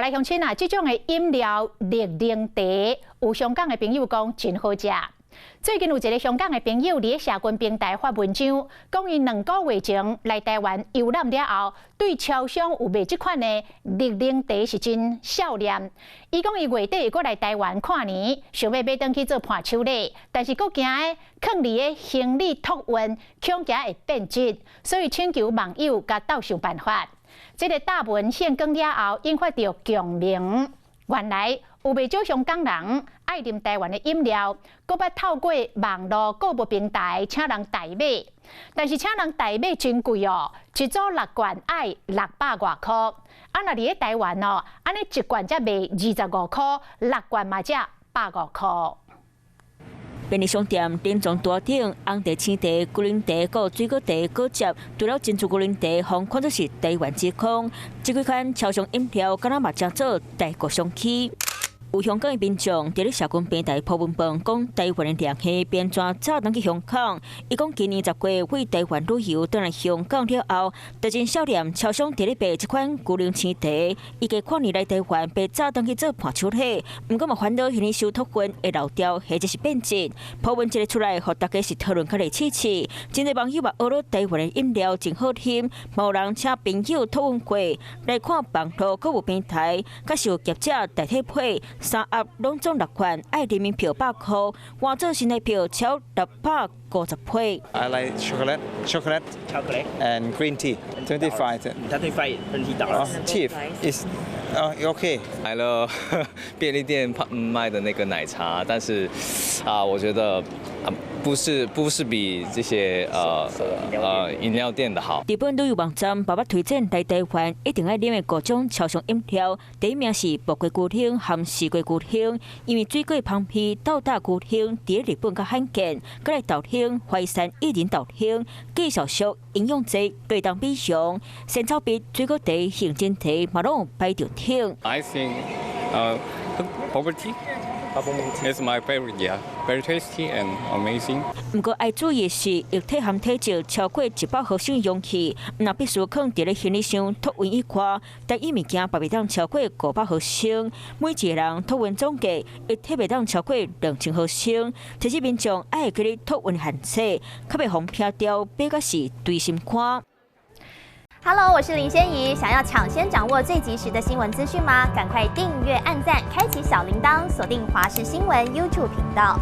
来乡亲啊，这种的饮料绿柠茶，有香港的朋友讲真好食。最近有一个香港的朋友伫社群平台发文章，讲因2个月前来台湾游览了后，对超商有卖这款的绿柠茶是真少念。伊讲伊月底会过来台湾看年，想要买回去做伴手礼，但是佫惊诶放伫个行李托运，恐惊会变质，所以请求网友甲斗想办法。这个大文献更了后，引发着共鸣。原来有袂少香港人爱啉台湾的饮料，佫捌透过网络购物平台请人代买，但是请人代买真贵哦，一组6罐要600多块。啊，若伫台湾哦，安尼1罐才卖25块，6罐嘛才150块。便利商店顶装大顶红茶、青茶、龟苓茶、佮水果茶、果汁，除了珍珠龟苓茶，方看作是台湾之光。这几款超商饮料，敢若嘛正做大国商机。有香港的民众伫咧社群平台铺文本，讲台湾的凉气变怎早当去香港。伊讲今年10月为台湾旅游，转来香港了后，就真少年超商伫咧卖这款龟苓青茶。伊家看年来台湾被早当去做伴手礼，毋过嘛烦恼行李收托运会漏掉，或者是变质。铺文一个出来，互大家是讨论较来刺刺。真侪网友嘛学了台湾的饮料真好啉，无人请朋友托运过来看网络购物平台，甲是有业者代替配。3盒拢总6罐，爱人民币100块，换做新台币超650块。I like chocolate, and green tea. 25. 25 $20. Cheap is okay. 买了便利店卖的那个奶茶，但是我觉得不是比这些饮料店的好。日本旅游网站爸爸推荐来台湾一定要啉的各种超商饮料，第一名是木瓜牛奶含四季牛奶，因为水果芳皮豆大牛奶伫日本较罕见，佮来豆奶淮山薏仁豆奶，既小俗营养济，可以当比上。仙草蜜、水果茶、杏仁茶嘛拢有摆着听。I think bubble tea is my favorite. Yeah, very tasty and amazing. 不过要注意的是，液体含体积超过100毫升容器，若必须放伫咧行李箱托运以外，单一物件别袂当超过500毫升。每一个人托运总价液体袂当超过2000毫升。提醒民众爱记咧托运限制，较袂互骗掉，别个是对心肝。Hello， 我是林仙怡。想要抢先掌握最及时的新闻资讯吗？赶快订阅、按赞、开启小铃铛，锁定华视新闻 YouTube 频道。